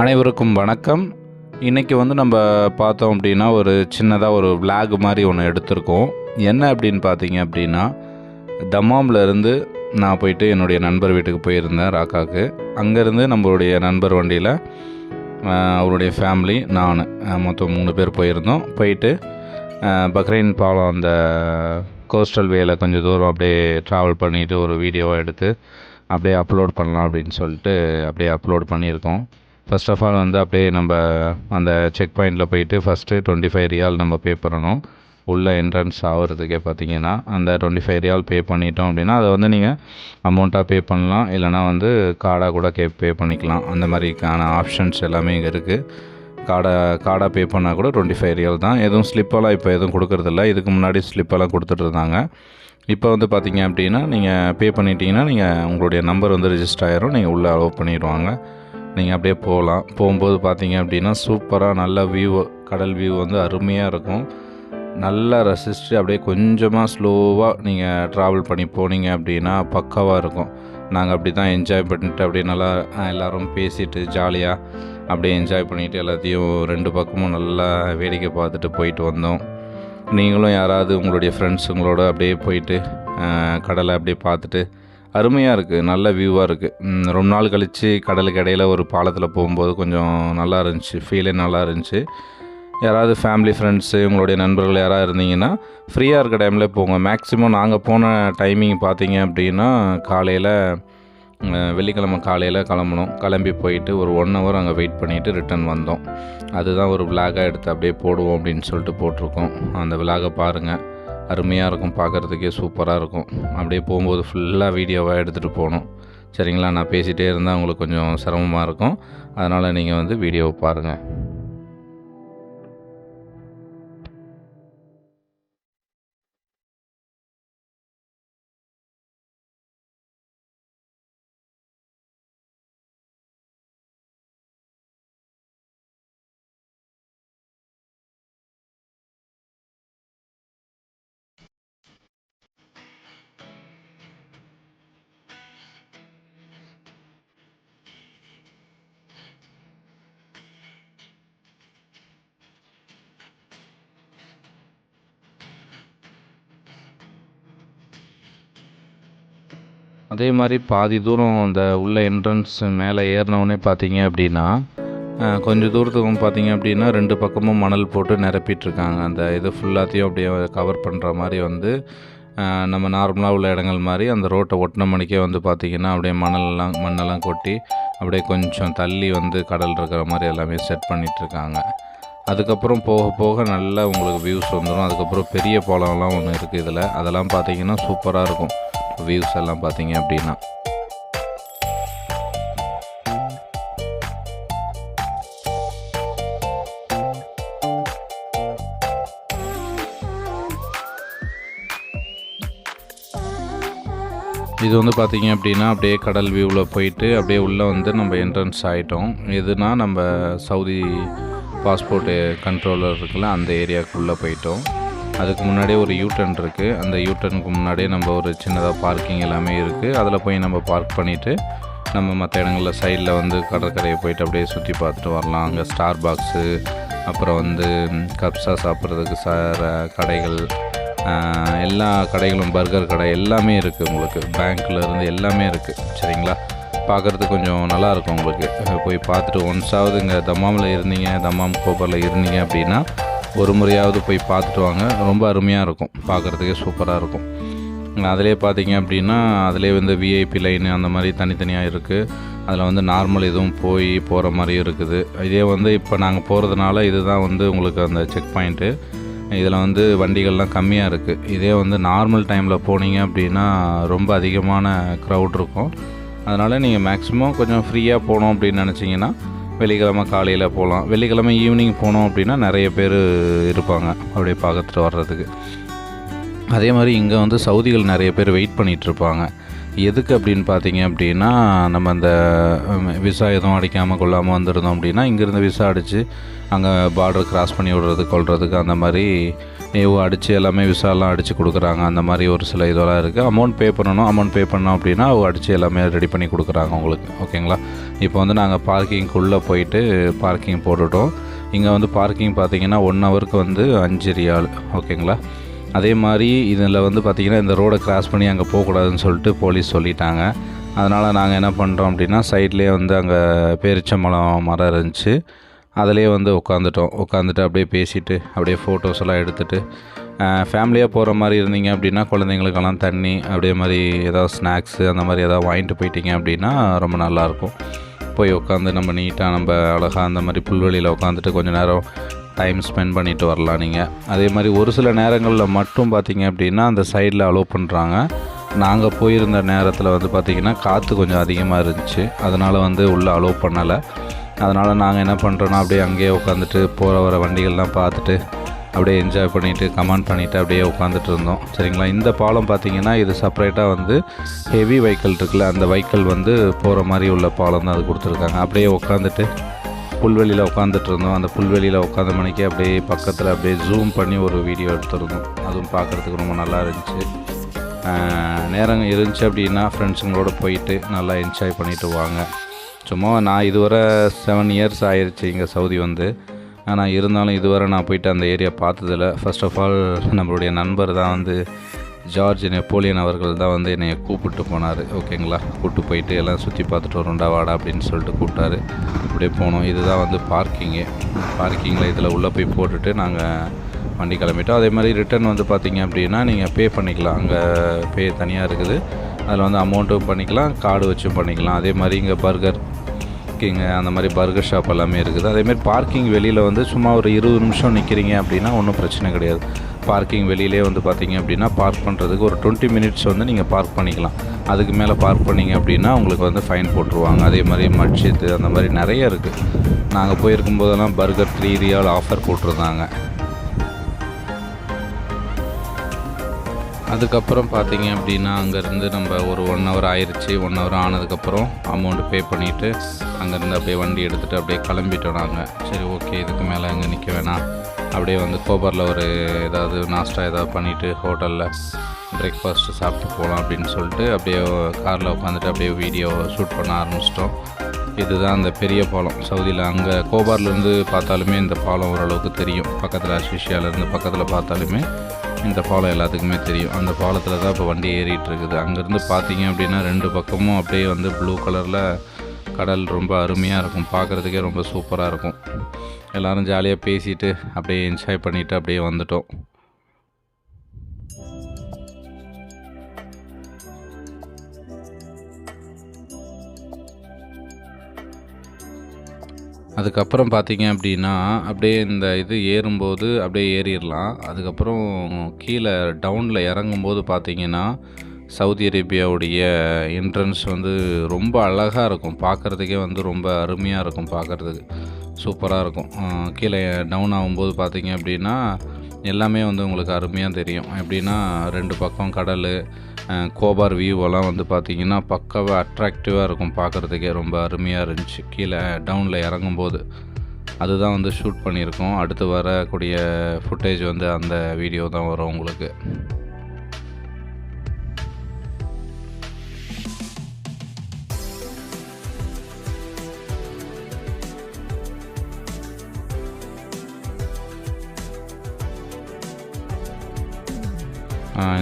அனைவருக்கும் வணக்கம். இன்றைக்கி நம்ம பார்த்தோம் அப்படின்னா ஒரு சின்னதாக ஒரு விளாக் மாதிரி ஒன்று எடுத்திருக்கோம். என்ன அப்படின்னு பார்த்தீங்க அப்படின்னா, தம்மாமில் இருந்து நான் போயிட்டு என்னுடைய நண்பர் வீட்டுக்கு போயிருந்தேன் ராக்காவுக்கு. அங்கேருந்து நம்மளுடைய நண்பர் வண்டியில் அவருடைய ஃபேமிலி நான் மொத்தம் 3 பேர் போயிருந்தோம். போயிட்டு பக்ரைன் பாலம் அந்த கோஸ்டல் வேல கொஞ்சம் தூரம் அப்படியே ட்ராவல் பண்ணிவிட்டு ஒரு வீடியோவை எடுத்து அப்படியே அப்லோட் பண்ணலாம் அப்படின்னு சொல்லிட்டு அப்படியே அப்லோட் பண்ணியிருக்கோம். ஃபர்ஸ்ட் ஆஃப் ஆல் அப்படியே நம்ம அந்த செக் பாயிண்டில் போயிட்டு ஃபஸ்ட்டு 25 ரியால் நம்ம பே பண்ணணும். உள்ளே என்ட்ரன்ஸ் ஆகிறதுக்கே பார்த்தீங்கன்னா அந்த 25 ரியால் பே பண்ணிட்டோம் அப்படின்னா அதை நீங்கள் அமௌண்ட்டாக பே பண்ணலாம், இல்லைனா கார்டாக கூட பே பண்ணிக்கலாம். அந்த மாதிரிக்கான ஆப்ஷன்ஸ் எல்லாமே இங்கே இருக்குது. கார்டாக பே பண்ணால் கூட 25 ரியால் தான். எதுவும் ஸ்லிப்பெல்லாம் இப்போ எதுவும் கொடுக்குறதில்ல. இதுக்கு முன்னாடி ஸ்லிப்பெல்லாம் கொடுத்துட்ருந்தாங்க. இப்போ பார்த்தீங்க அப்படின்னா நீங்கள் பே பண்ணிட்டீங்கன்னா நீங்கள் உங்களுடைய நம்பர் ரெஜிஸ்டர் ஆகிரும். நீங்கள் உள்ளே அலோவ் பண்ணிடுவாங்க. நீங்கள் அப்படியே போகலாம். போகும்போது பார்த்தீங்க அப்படின்னா சூப்பராக நல்ல வியூ, கடல் வியூ அருமையாக இருக்கும். நல்லா ரசிச்சுட்டு அப்படியே கொஞ்சமாக ஸ்லோவாக நீங்கள் ட்ராவல் பண்ணி போனீங்க அப்படின்னா பக்காவாக இருக்கும். நாங்கள் அப்படி தான் என்ஜாய் பண்ணிட்டு அப்படியே நல்லா எல்லோரும் பேசிட்டு ஜாலியாக அப்படியே என்ஜாய் பண்ணிவிட்டு எல்லாத்தையும் 2 பக்கமும் நல்லா வேடிக்கை பார்த்துட்டு போயிட்டு வந்தோம். நீங்களும் யாராவது உங்களுடைய ஃப்ரெண்ட்ஸுங்களோட அப்படியே போயிட்டு கடலை அப்படியே பார்த்துட்டு அருமையாக இருக்குது, நல்ல வியூவாக இருக்குது. ரொம்ப நாள் கழித்து கடலுக்கு இடையில் ஒரு பாலத்தில் போகும்போது கொஞ்சம் நல்லா இருந்துச்சு, ஃபீலே நல்லா இருந்துச்சு. யாராவது ஃபேமிலி ஃப்ரெண்ட்ஸு உங்களுடைய நண்பர்கள் யாராவது இருந்தீங்கன்னா ஃப்ரீயாக இருக்க டைமில் போங்க. மேக்ஸிமம் நாங்கள் போன டைமிங் பார்த்தீங்க அப்படின்னா காலையில் வெள்ளிக்கிழமை காலையில் கிளம்பி போயிட்டு ஒரு 1 ஹவர் அங்கே வெயிட் பண்ணிவிட்டு ரிட்டன் வந்தோம். அதுதான் ஒரு விளாகாக எடுத்து அப்படியே போடுவோம் அப்படின்னு சொல்லிட்டு போட்டிருக்கோம். அந்த விளாகை பாருங்கள், அருமையாக இருக்கும், பார்க்குறதுக்கே சூப்பராக இருக்கும். அப்படியே போகும்போது ஃபுல்லாக வீடியோவாக எடுத்துகிட்டு போகணும். சரிங்களா? நான் பேசிகிட்டே இருந்தால் உங்களுக்கு கொஞ்சம் சிரமமாக இருக்கும். அதனால் நீங்கள் வீடியோவை பாருங்கள். அதே மாதிரி பாதி தூரம் அந்த உள்ள என்ட்ரன்ஸ் மேலே ஏறினவுடனே பார்த்தீங்க அப்படின்னா கொஞ்சம் தூரத்துக்கும் பார்த்தீங்க அப்படின்னா 2 பக்கமும் மணல் போட்டு நிரப்பிட்டுருக்காங்க. அந்த இது ஃபுல்லாத்தையும் அப்படியே கவர் பண்ணுற மாதிரி நம்ம நார்மலாக உள்ள இடங்கள் மாதிரி அந்த ரோட்டை ஒட்டின மணிக்கே பார்த்திங்கன்னா அப்படியே மண்ணெல்லாம் கொட்டி அப்படியே கொஞ்சம் தள்ளி கடல் இருக்கிற மாதிரி எல்லாமே செட் பண்ணிகிட்ருக்காங்க. அதுக்கப்புறம் போக போக நல்லா உங்களுக்கு வியூஸ் வந்துடும். அதுக்கப்புறம் பெரிய பாலம்லாம் ஒன்று இருக்குது இதில். அதெல்லாம் பார்த்திங்கன்னா சூப்பராக இருக்கும் வியூஸ் எல்லாம் பார்த்தீங்க அப்படின்னா. இது பார்த்தீங்க அப்படின்னா அப்படியே கடல் வியூவில் போயிட்டு அப்படியே உள்ளே நம்ம என்ட்ரன்ஸ் ஆகிட்டோம். எதுனா நம்ம சவுதி பாஸ்போர்ட்டு கண்ட்ரோலர் இருக்குல்ல, அந்த ஏரியாவுக்குள்ளே போயிட்டோம். அதுக்கு முன்னாடியே ஒரு யூட்டர்ன் இருக்குது. அந்த யூட்டர்னுக்கு முன்னாடியே நம்ம ஒரு சின்னதாக பார்க்கிங் எல்லாமே இருக்குது. அதில் போய் நம்ம பார்க் பண்ணிவிட்டு நம்ம மற்ற இடங்களில் சைடில் கடற்கரையை போயிட்டு அப்படியே சுற்றி பார்த்துட்டு வரலாம். அங்கே ஸ்டார் பாக்ஸு, அப்புறம் கப்ஸா சாப்பிட்றதுக்கு கடைகள், எல்லா கடைகளும், பர்கர் கடை எல்லாமே இருக்குது. உங்களுக்கு பேங்க்கில் இருந்து எல்லாமே இருக்குது. சரிங்களா? பார்க்குறதுக்கு கொஞ்சம் நல்லாயிருக்கும். உங்களுக்கு போய் பார்த்துட்டு ஒன்ஸாவது இங்கே தம்மாமில் இருந்தீங்க, தம்மாம் கோபரில் இருந்தீங்க அப்படின்னா ஒரு முறையாவது போய் பார்த்துட்டு வாங்க. ரொம்ப அருமையாக இருக்கும், பார்க்குறதுக்கே சூப்பராக இருக்கும். அதிலே பார்த்தீங்க அப்படின்னா அதிலே விஐபி லைனு அந்த மாதிரி தனித்தனியாக இருக்குது. அதில் நார்மல் இதுவும் போகிற மாதிரியும் இருக்குது. இதே இப்போ நாங்கள் போகிறதுனால இதுதான் உங்களுக்கு அந்த செக் பாயிண்ட்டு. இதில் வண்டிகள்லாம் கம்மியாக இருக்குது. இதே நார்மல் டைமில் போனீங்க அப்படின்னா ரொம்ப அதிகமான க்ரௌட் இருக்கும். அதனால் நீங்கள் மேக்ஸிமம் கொஞ்சம் ஃப்ரீயாக போகணும் அப்படின்னு நினச்சிங்கன்னா வெள்ளிக்கிழமை காலையில் போகலாம். வெள்ளிக்கிழமை ஈவினிங் போனோம் அப்படின்னா நிறைய பேர் இருப்பாங்க அப்படியே பார்த்துட்டு வர்றதுக்கு. அதே மாதிரி இங்கே சவுதிகள் நிறைய பேர் வெயிட் பண்ணிகிட்ருப்பாங்க. எதுக்கு அப்படின்னு பார்த்தீங்க அப்படின்னா, நம்ம அந்த விசா எதுவும் அடிக்காமல் கொள்ளாமல் வந்திருந்தோம் அப்படின்னா இங்கேருந்து விசா அடித்து அங்கே பார்டர் கிராஸ் பண்ணி விடுறதுக்கு கொள்றதுக்கு அந்த மாதிரி ஏவோ அடித்து எல்லாமே விசாலாம் அடித்து கொடுக்குறாங்க. அந்த மாதிரி ஒரு சில இதெல்லாம் இருக்குது. அமௌண்ட் பே பண்ணோம் அப்படின்னா அவங்க அடித்து எல்லாமே ரெடி பண்ணி கொடுக்குறாங்க உங்களுக்கு. ஓகேங்களா? இப்போ வந்து நாங்கள் பார்க்கிங்குள்ளே போயிட்டு பார்க்கிங் போட்டுட்டோம். இங்கே வந்து பார்க்கிங் பார்த்திங்கன்னா 1 ஹவருக்கு வந்து 5 ரியால். ஓகேங்களா? அதே மாதிரி இதில் வந்து பார்த்திங்கன்னா இந்த ரோடை கிராஸ் பண்ணி அங்கே போகக்கூடாதுன்னு சொல்லிட்டு போலீஸ் சொல்லிட்டாங்க. அதனால் நாங்கள் என்ன பண்ணுறோம் அப்படின்னா சைட்லேயே வந்து அங்கே பேரிச்சம்பழம் மரம் இருந்துச்சு. அதிலே வந்து உட்காந்துட்டு அப்படியே பேசிவிட்டு அப்படியே ஃபோட்டோஸ் எல்லாம் எடுத்துகிட்டு ஃபேமிலியாக போகிற மாதிரி இருந்தீங்க அப்படின்னா குழந்தைங்களுக்கெல்லாம் தண்ணி அப்படியே மாதிரி ஏதாவது ஸ்நாக்ஸு அந்த மாதிரி ஏதாவது வாங்கிட்டு போயிட்டீங்க அப்படின்னா ரொம்ப நல்லாயிருக்கும். போய் உட்காந்து நம்ம நீட்டாக நம்ம அழகாக அந்த மாதிரி புல்வெளியில் உட்காந்துட்டு கொஞ்சம் நேரம் டைம் ஸ்பெண்ட் பண்ணிவிட்டு வரலாம் நீங்கள். அதே மாதிரி ஒரு சில நேரங்களில் மட்டும் பார்த்திங்க அப்படின்னா அந்த சைடில் அலோவ் பண்ணுறாங்க. நாங்கள் போயிருந்த நேரத்தில் வந்து பார்த்திங்கன்னா காற்று கொஞ்சம் அதிகமாக இருந்துச்சு. அதனால் வந்து உள்ளே அலோவ் பண்ணலை. அதனால் நாங்கள் என்ன பண்ணுறோன்னா அப்படியே அங்கேயே உட்காந்துட்டு போகிற வர வண்டிகள்லாம் பார்த்துட்டு அப்படியே என்ஜாய் பண்ணிவிட்டு கமெண்ட் பண்ணிவிட்டு அப்படியே உட்காந்துட்டு இருந்தோம். சரிங்களா? இந்த பாலம் பார்த்திங்கன்னா இது செப்பரேட்டாக வந்து ஹெவி வெஹிக்கிள் இருக்குல்ல, அந்த வெஹிக்கிள் வந்து போகிற மாதிரி உள்ள பாலம் தான் அது கொடுத்துருக்காங்க. அப்படியே உட்காந்துட்டு புல்வெளியில் உட்காந்துட்டு இருந்தோம். அந்த புல்வெளியில் உட்காந்த மணிக்கு அப்படியே பக்கத்தில் அப்படியே ஜூம் பண்ணி ஒரு வீடியோ எடுத்துருந்தோம். அதுவும் பார்க்குறதுக்கு ரொம்ப நல்லா இருந்துச்சு. நேரம் இருந்துச்சு அப்படின்னா ஃப்ரெண்ட்ஸுங்களோட போயிட்டு நல்லா என்ஜாய் பண்ணிவிட்டு வாங்க. சும்மா நான் இதுவரை 7 இயர்ஸ் ஆயிடுச்சு இங்கே சவுதி வந்து. ஆனால் இருந்தாலும் இதுவரை நான் போயிட்டு அந்த ஏரியா பார்த்ததில்ல. ஃபர்ஸ்ட் ஆஃப் ஆல் நம்மளுடைய நண்பர் தான் வந்து ஜார்ஜ் நெப்போலியன் அவர்கள் தான் வந்து என்னை கூப்பிட்டு போனார். ஓகேங்களா? கூப்பிட்டு போயிட்டு எல்லாம் சுற்றி பார்த்துட்டு வரும்டா வாடா அப்படின்னு சொல்லிட்டு கூப்பிட்டாரு. அப்படியே போனோம். இதுதான் வந்து பார்க்கிங்கில் இதில் உள்ளே போய் போட்டுட்டு நாங்கள் வண்டி கிளம்பிட்டோம். அதே மாதிரி ரிட்டர்ன் வந்து பார்த்திங்க அப்படின்னா நீங்கள் பே பண்ணிக்கலாம். அங்கே பே தனியாக இருக்குது. அதில் வந்து அமௌண்ட்டும் பண்ணிக்கலாம், கார்டு வச்சும் பண்ணிக்கலாம். அதே மாதிரி இங்கே பர்கர் கிங் அந்த மாதிரி பர்கர் ஷாப் எல்லாமே இருக்குது. அதேமாதிரி பார்க்கிங் வெளியில் வந்து சும்மா ஒரு 20 நிமிஷம் நிற்கிறீங்க அப்படின்னா ஒன்றும் பிரச்சனை கிடையாது. பார்க்கிங் வெளியிலே வந்து பார்த்திங்க அப்படின்னா பார்க் பண்ணுறதுக்கு ஒரு 20 மினிட்ஸ் வந்து நீங்கள் பார்க் பண்ணிக்கலாம். அதுக்கு மேலே பார்க் பண்ணிங்க அப்படின்னா உங்களுக்கு வந்து ஃபைன் போட்டுருவாங்க. அதே மாதிரி மஸ்ஜித் அந்த மாதிரி நிறைய இருக்குது. நாங்கள் போயிருக்கும் போதெல்லாம் பர்கர் 3 ரியால் ஆஃபர் போட்டிருந்தாங்க. அதுக்கப்புறம் பார்த்திங்க அப்படின்னா அங்கேருந்து நம்ம ஒரு 1 ஹவர் ஆயிடுச்சு. 1 ஹவர் ஆனதுக்கப்புறம் அமௌண்ட்டு பே பண்ணிவிட்டு அங்கேருந்து அப்படியே வண்டி எடுத்துகிட்டு அப்படியே கிளம்பிட்டோம் நாங்கள். சரி ஓகே, இதுக்கு மேலே அங்கே நிற்க வேணாம், அப்படியே வந்து கோபரில் ஒரு ஏதாவது நாஸ்டா ஏதாவது பண்ணிவிட்டு ஹோட்டலில் பிரேக்ஃபாஸ்ட்டு சாப்பிட்டு போகலாம் அப்படின்னு சொல்லிட்டு அப்படியே காரில் உட்காந்துட்டு அப்படியே வீடியோ ஷூட் பண்ண ஆரம்பிச்சிட்டோம். இதுதான் அந்த பெரிய பாலம் சவுதியில். அங்கே கோபார்லேருந்து பார்த்தாலுமே இந்த பாலம் ஓரளவுக்கு தெரியும். பக்கத்தில் அஸ்விஷியாவிலேருந்து பக்கத்தில் பார்த்தாலுமே இந்த பாலம் எல்லாத்துக்குமே தெரியும். அந்த பாலத்தில் தான் இப்போ வண்டி ஏறிட்டு இருக்குது. அங்கேருந்து பார்த்தீங்க அப்படின்னா 2 பக்கமும் அப்படியே வந்து ப்ளூ கலரில் கடல் ரொம்ப அருமையாக இருக்கும். பார்க்குறதுக்கே ரொம்ப சூப்பராக இருக்கும். எல்லோரும் ஜாலியாக பேசிட்டு அப்படியே என்ஜாய் பண்ணிவிட்டு அப்படியே வந்துட்டோம். அதுக்கப்புறம் பார்த்தீங்க அப்படின்னா அப்படியே இந்த இது ஏறும்போது அப்படியே ஏறிடலாம். அதுக்கப்புறம் கீழே டவுனில் இறங்கும்போது பார்த்தீங்கன்னா சவுதி அரேபியாவுடைய என்ட்ரன்ஸ் வந்து ரொம்ப அழகாக இருக்கும். பார்க்குறதுக்கே வந்து ரொம்ப அருமையாக இருக்கும். பார்க்குறதுக்கு சூப்பராக இருக்கும். கீழே டவுன் ஆகும்போது பார்த்தீங்க அப்படின்னா எல்லாமே வந்து உங்களுக்கு அருமையாக தெரியும். எப்படின்னா 2 பக்கம் கடல், கோபார் வியூவெல்லாம் வந்து பார்த்திங்கன்னா பக்காவாக அட்ராக்டிவாக இருக்கும். பார்க்குறதுக்கே ரொம்ப அருமையாக இருந்துச்சு. கீழே டவுனில் இறங்கும்போது அதுதான் வந்து ஷூட் பண்ணியிருக்கோம். அடுத்து வரக்கூடிய ஃபுட்டேஜ் வந்து அந்த வீடியோ தான் வரும் உங்களுக்கு.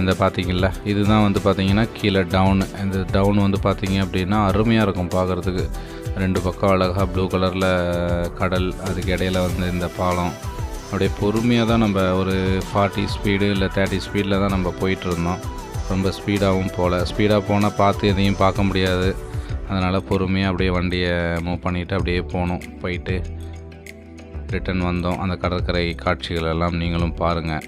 இந்த பார்த்திங்களா, இதுதான் வந்து பார்த்திங்கன்னா கீழே டவுனு. இந்த டவுன் வந்து பார்த்திங்க அப்படின்னா அருமையாக இருக்கும் பார்க்குறதுக்கு. 2 பக்கம் அழகாக ப்ளூ கலரில் கடல், அதுக்கு இடையில வந்து இந்த பாலம். அப்படியே பொறுமையாக தான் நம்ம ஒரு 40 ஸ்பீடு இல்லை 30 ஸ்பீடில் தான் நம்ம போயிட்டுருந்தோம். ரொம்ப ஸ்பீடாகவும் ஸ்பீடாக போனால் பார்த்து எதையும் பார்க்க முடியாது. அதனால் பொறுமையாக அப்படியே வண்டியை மூவ் பண்ணிவிட்டு அப்படியே போயிட்டு ரிட்டன் வந்தோம். அந்த கடற்கரை காட்சிகள் எல்லாம் நீங்களும் பாருங்கள்.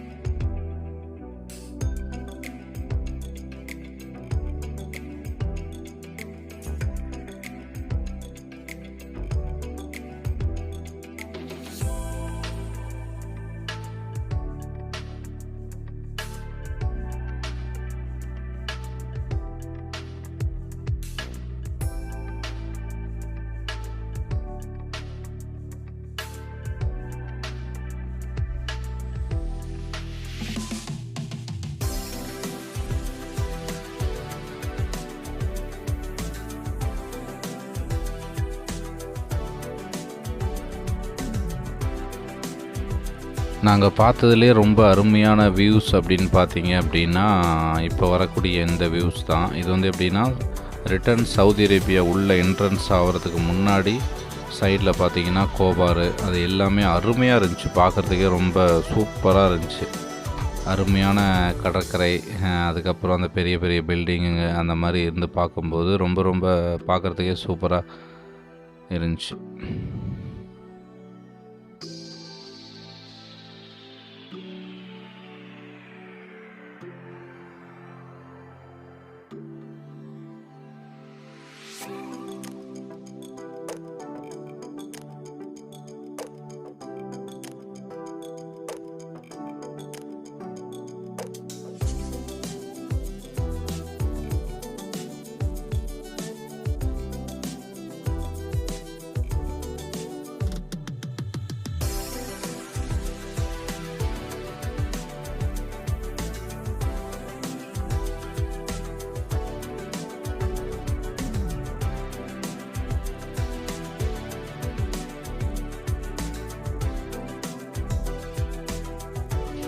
நாங்கள் பார்த்ததுலே ரொம்ப அருமையான வியூஸ் அப்படின்னு பார்த்தீங்க அப்படின்னா இப்போ வரக்கூடிய இந்த வியூஸ் தான். இது வந்து எப்படின்னா ரிட்டர்ன் சவுதி அரேபியா உள்ள என்ட்ரன்ஸ் ஆகிறதுக்கு முன்னாடி சைடில் பார்த்தீங்கன்னா கோபார் அது எல்லாமே அருமையாக இருந்துச்சு. பார்க்குறதுக்கே ரொம்ப சூப்பராக இருந்துச்சு. அருமையான கடற்கரை, அதுக்கப்புறம் அந்த பெரிய பெரிய பில்டிங்குங்க அந்த மாதிரி இருந்து பார்க்கும்போது ரொம்ப ரொம்ப பார்க்குறதுக்கே சூப்பராக இருந்துச்சு.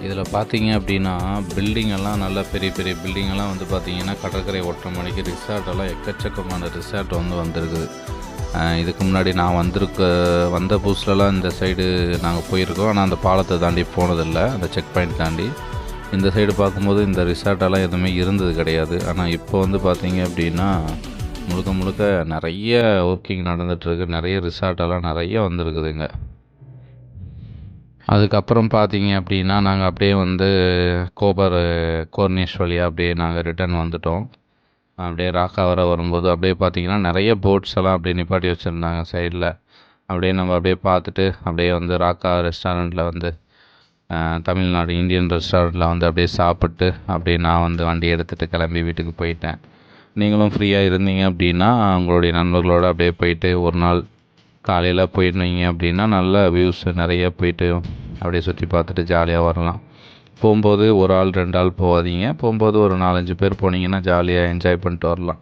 இதில் பார்த்தீங்க அப்படின்னா பில்டிங்கெல்லாம் நல்ல பெரிய பெரிய பில்டிங்கெல்லாம் வந்து பார்த்திங்கன்னா கடற்கரை ஒட்டுற மணிக்கு ரிசார்ட்டெல்லாம் எக்கச்சக்கமான ரிசார்ட் வந்து வந்திருக்குது. இதுக்கு முன்னாடி நான் வந்த புதுசுலலாம் இந்த சைடு நாங்கள் போயிருக்கோம். ஆனால் அந்த பாலத்தை தாண்டி போனதில்லை, அந்த செக் பாயிண்ட் தாண்டி. இந்த சைடு பார்க்கும்போது இந்த ரிசார்ட்டெல்லாம் எதுவுமே இருந்தது கிடையாது. ஆனால் இப்போ வந்து பார்த்திங்க அப்படின்னா முழுக்க முழுக்க நிறைய ஒர்க்கிங் நடந்துகிட்ருக்கு. நிறைய ரிசார்ட்டெல்லாம் நிறைய வந்திருக்குதுங்க. அதுக்கப்புறம் பார்த்தீங்க அப்படின்னா நாங்கள் அப்படியே வந்து கோர்னிஷ் வழியாக அப்படியே நாங்கள் ரிட்டர்ன் வந்துட்டோம். அப்படியே ராக்கா வர வரும்போது அப்படியே பார்த்தீங்கன்னா நிறைய போட்ஸ் எல்லாம் அப்படியே நிப்பாட்டி வச்சுருந்தாங்க சைடில். அப்படியே நம்ம அப்படியே பார்த்துட்டு அப்படியே வந்து ராக்கா ரெஸ்டாரண்ட்டில் வந்து தமிழ்நாடு இந்தியன் ரெஸ்டாரண்ட்டில் வந்து அப்படியே சாப்பிட்டு அப்படியே நான் வந்து வண்டி எடுத்துகிட்டு கிளம்பி வீட்டுக்கு போயிட்டேன். நீங்களும் ஃப்ரீயாக இருந்தீங்க அப்படின்னா உங்களுடைய நண்பர்களோடு அப்படியே போயிட்டு ஒரு நாள் காலையில் போயிருந்தீங்க அப்படின்னா நல்ல வியூஸ் நிறைய போயிட்டு அப்படியே சுற்றி பார்த்துட்டு ஜாலியாக வரலாம். போகும்போது ஒரு ஆள் 2 ஆள் போகாதீங்க. போகும்போது ஒரு 4-5 பேர் போனீங்கன்னா ஜாலியாக என்ஜாய் பண்ணிட்டு வரலாம்.